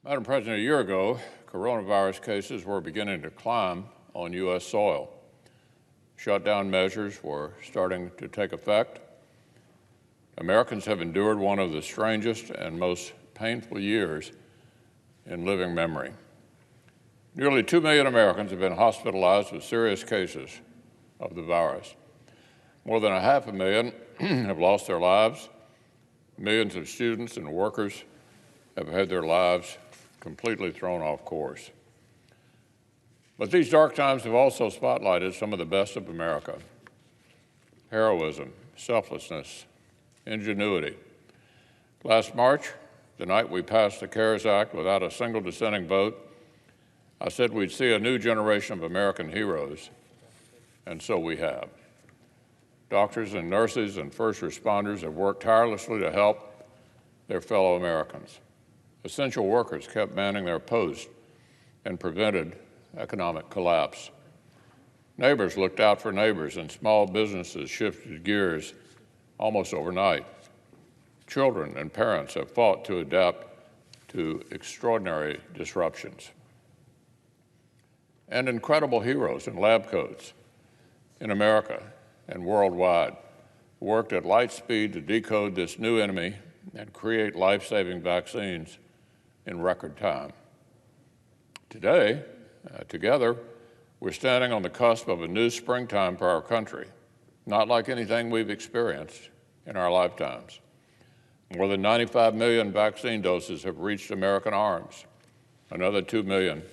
Madam President, a year ago, coronavirus cases were beginning to climb on U.S. soil. Shutdown measures were starting to take effect. Americans have endured one of the strangest and most painful years in living memory. Nearly 2 million Americans have been hospitalized with serious cases of the virus. More than 500,000 have lost their lives. Millions of students and workers have had their lives completely thrown off course. But these dark times have also spotlighted some of the best of America: heroism, selflessness, ingenuity. Last March, the night we passed the CARES Act without a single dissenting vote, I said we'd see a new generation of American heroes, and so we have. Doctors and nurses and first responders have worked tirelessly to help their fellow Americans. Essential workers kept manning their posts and prevented economic collapse. Neighbors looked out for neighbors, and small businesses shifted gears almost overnight. Children and parents have fought to adapt to extraordinary disruptions. And incredible heroes in lab coats in America and worldwide worked at light speed to decode this new enemy and create life-saving vaccines in record time. Today, together, we're standing on the cusp of a new springtime for our country, not like anything we've experienced in our lifetimes. More than 95 million vaccine doses have reached American arms, another 2 million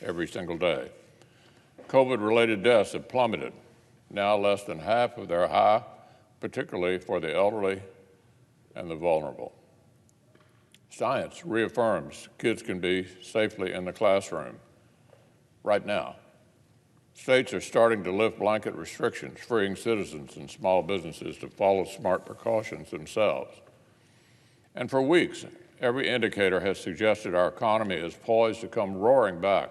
every single day. COVID-related deaths have plummeted, now less than half of their high, particularly for the elderly and the vulnerable. Science reaffirms kids can be safely in the classroom right now. States are starting to lift blanket restrictions, freeing citizens and small businesses to follow smart precautions themselves. And for weeks, every indicator has suggested our economy is poised to come roaring back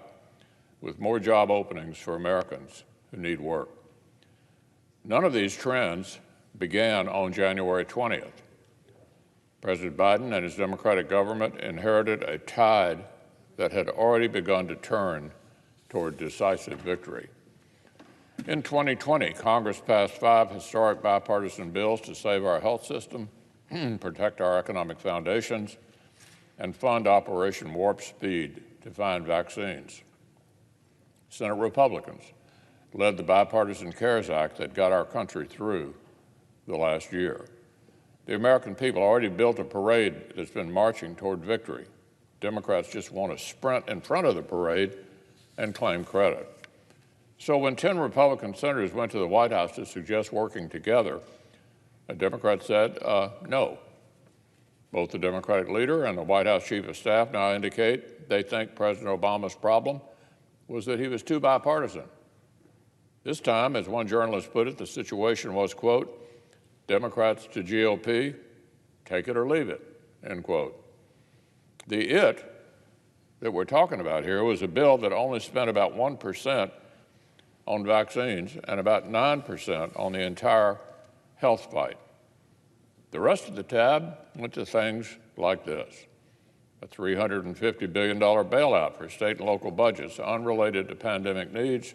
with more job openings for Americans who need work. None of these trends began on January 20th. President Biden and his Democratic government inherited a tide that had already begun to turn toward decisive victory. In 2020, Congress passed 5 historic bipartisan bills to save our health system, protect our economic foundations, and fund Operation Warp Speed to find vaccines. Senate Republicans led the bipartisan CARES Act that got our country through the last year. The American people already built a parade that's been marching toward victory. Democrats just want to sprint in front of the parade and claim credit. So when 10 Republican senators went to the White House to suggest working together, a Democrat said no. Both the Democratic leader and the White House chief of staff now indicate they think President Obama's problem was that he was too bipartisan. This time, as one journalist put it, the situation was, quote, Democrats to GOP, take it or leave it, end quote. The it that we're talking about here was a bill that only spent about 1% on vaccines and about 9% on the entire health fight. The rest of the tab went to things like this: a $350 billion bailout for state and local budgets unrelated to pandemic needs,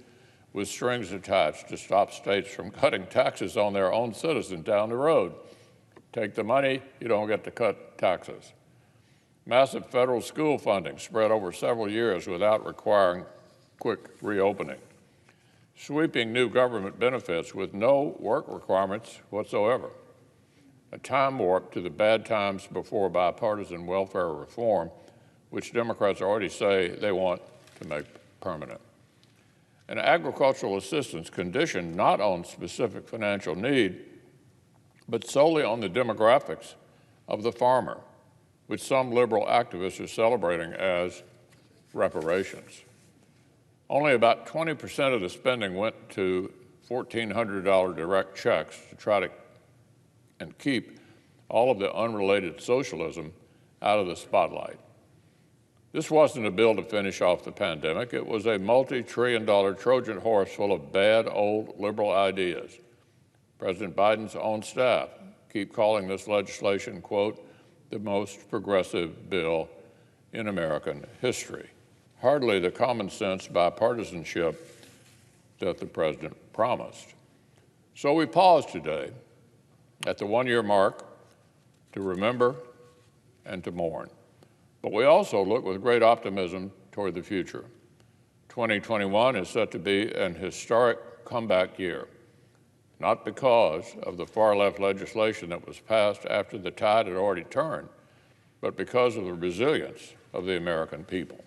with strings attached to stop states from cutting taxes on their own citizens down the road. Take the money, you don't get to cut taxes. Massive federal school funding spread over several years without requiring quick reopening. Sweeping new government benefits with no work requirements whatsoever. A time warp to the bad times before bipartisan welfare reform, which Democrats already say they want to make permanent. And agricultural assistance conditioned not on specific financial need, but solely on the demographics of the farmer, which some liberal activists are celebrating as reparations. Only about 20% of the spending went to $1,400 direct checks to try to and keep all of the unrelated socialism out of the spotlight. This wasn't a bill to finish off the pandemic. It was a multi-trillion-dollar Trojan horse full of bad, old liberal ideas. President Biden's own staff keep calling this legislation, quote, the most progressive bill in American history. Hardly the common sense bipartisanship that the President promised. So we pause today at the one-year mark to remember and to mourn. But we also look with great optimism toward the future. 2021 is set to be an historic comeback year, not because of the far-left legislation that was passed after the tide had already turned, but because of the resilience of the American people.